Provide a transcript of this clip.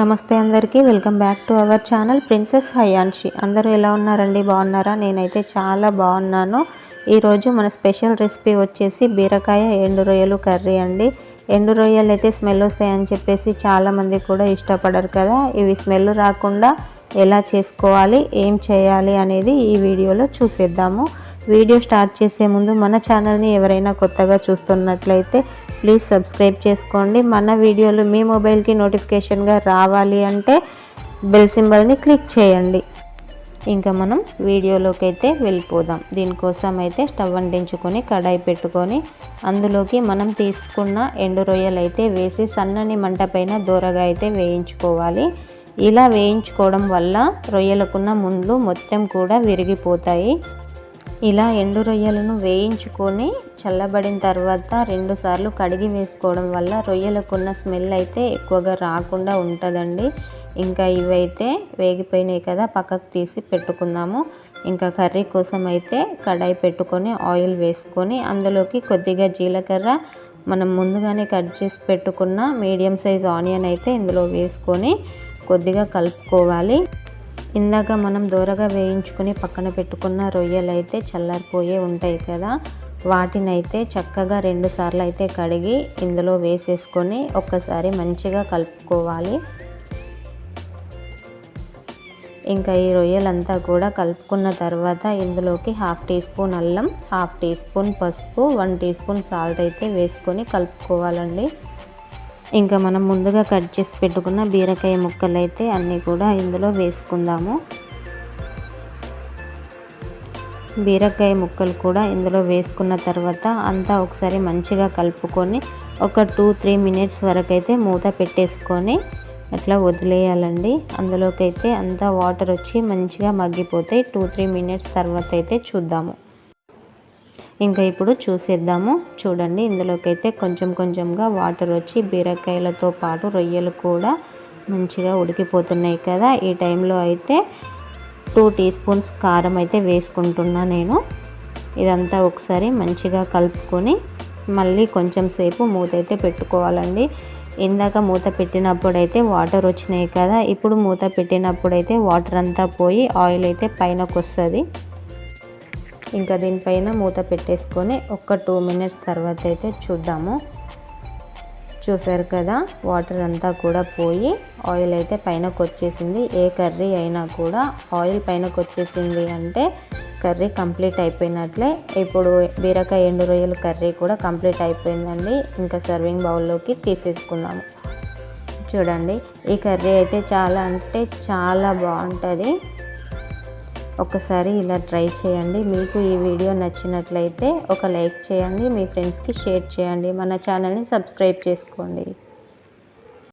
నమస్తే అందరికీ welcome back to our channel princess Hayanshi. అందరూ ఎలా ఉన్నారండి? బాగున్నారా? నేనైతే చాలా బాగున్నాను. ఈరోజు మన స్పెషల్ రెసిపీ వచ్చేసి బీరకాయ ఎండు రొయ్యలు కర్రీ అండి. ఎండు రొయ్యలు అయితే స్మెల్ వస్తాయని చెప్పేసి చాలామంది కూడా ఇష్టపడరు కదా. ఇవి స్మెల్ రాకుండా ఎలా చేసుకోవాలి, ఏం చేయాలి అనేది ఈ వీడియోలో చూసేద్దాము. వీడియో స్టార్ట్ చేసే ముందు మన ఛానల్ని ఎవరైనా కొత్తగా చూస్తున్నట్లయితే ప్లీజ్ సబ్స్క్రైబ్ చేసుకోండి. మన వీడియోలు మీ మొబైల్కి నోటిఫికేషన్గా రావాలి అంటే బెల్ సింబల్ని క్లిక్ చేయండి. ఇంకా మనం వీడియోలోకి అయితే వెళ్ళిపోదాం. దీనికోసం అయితే స్టవ్ అంటించుకొని కడాయి పెట్టుకొని అందులోకి మనం తీసుకున్న ఎండు రొయ్యలు అయితే వేసి సన్నని మంట పైన దూరగా అయితే వేయించుకోవాలి. ఇలా వేయించుకోవడం వల్ల రొయ్యలకున్న ముండ్లు మొత్తం కూడా విరిగిపోతాయి. ఇలా ఎండు రొయ్యలను వేయించుకొని చల్లబడిన తర్వాత 2 సార్లు కడిగి వేసుకోవడం వల్ల రొయ్యలకున్న స్మెల్ అయితే ఎక్కువగా రాకుండా ఉంటుందండి. ఇంకా ఇవైతే వేగిపోయినాయి కదా, పక్కకు తీసి పెట్టుకుందాము. ఇంకా కర్రీ కోసం అయితే కడాయి పెట్టుకొని ఆయిల్ వేసుకొని అందులోకి కొద్దిగా జీలకర్ర, మనం ముందుగానే కట్ చేసి పెట్టుకున్న మీడియం సైజ్ ఆనియన్ అయితే ఇందులో వేసుకొని కొద్దిగా కలుపుకోవాలి. ఇందాక మనం దూరగా వేయించుకొని పక్కన పెట్టుకున్న రొయ్యలు అయితే చల్లారిపోయే ఉంటాయి కదా, వాటినైతే చక్కగా 2 సార్లు అయితే కడిగి ఇందులో వేసేసుకొని ఒక్కసారి మంచిగా కలుపుకోవాలి. ఇంకా ఈ రొయ్యలంతా కూడా కలుపుకున్న తర్వాత ఇందులోకి 1/2 టీ స్పూన్ అల్లం, 1/2 టీ స్పూన్ పసుపు, 1 టీ స్పూన్ సాల్ట్ అయితే వేసుకొని కలుపుకోవాలండి. ఇంకా మనం ముందుగా కట్ చేసి పెట్టుకున్న బీరకాయ ముక్కలు అయితే అన్నీ కూడా ఇందులో వేసుకుందాము. బీరకాయ ముక్కలు కూడా ఇందులో వేసుకున్న తర్వాత అంతా ఒకసారి మంచిగా కలుపుకొని ఒక 2-3 మినిట్స్ వరకు అయితే మూత పెట్టేసుకొని అట్లా వదిలేయాలండి. అందులోకైతే అంతా వాటర్ వచ్చి మంచిగా మగ్గిపోతాయి. 2-3 మినిట్స్ తర్వాత అయితే చూద్దాము. ఇంకా ఇప్పుడు చూసేద్దాము. చూడండి, ఇందులోకైతే కొంచెం కొంచెంగా వాటర్ వచ్చి బీరకాయలతో పాటు రొయ్యలు కూడా మంచిగా ఉడికిపోతున్నాయి కదా. ఈ టైంలో అయితే 2 టీ స్పూన్స్ కారం అయితే వేసుకుంటున్నా నేను. ఇదంతా ఒకసారి మంచిగా కలుపుకొని మళ్ళీ కొంచెం సేపు మూత అయితే పెట్టుకోవాలండి. ఇందాక మూత పెట్టినప్పుడైతే వాటర్ వచ్చినాయి కదా, ఇప్పుడు మూత పెట్టినప్పుడైతే వాటర్ అంతా పోయి ఆయిల్ అయితే పైనకు వస్తుంది. ఇంకా దీనిపైన మూత పెట్టేసుకొని ఒక 2 మినిట్స్ తర్వాత అయితే చూద్దాము. చూసారు కదా, వాటర్ అంతా కూడా పోయి ఆయిల్ అయితే పైనకు వచ్చేసింది. ఏ కర్రీ అయినా కూడా ఆయిల్ పైనకు వచ్చేసింది అంటే కర్రీ కంప్లీట్ అయిపోయినట్లే. ఇప్పుడు బీరకాయ ఎండు రొయ్యల కర్రీ కూడా కంప్లీట్ అయిపోయిందండి. ఇంకా సర్వింగ్ బౌల్లోకి తీసేసుకుందాము. చూడండి, ఈ కర్రీ అయితే చాలా అంటే చాలా బాగుంటుంది. ఒకసారి ఇలా ట్రై చేయండి. మీకు ఈ వీడియో నచ్చినట్లయితే ఒక లైక్ చేయండి, మీ ఫ్రెండ్స్కి షేర్ చేయండి, మన ఛానల్ని సబ్స్క్రైబ్ చేసుకోండి.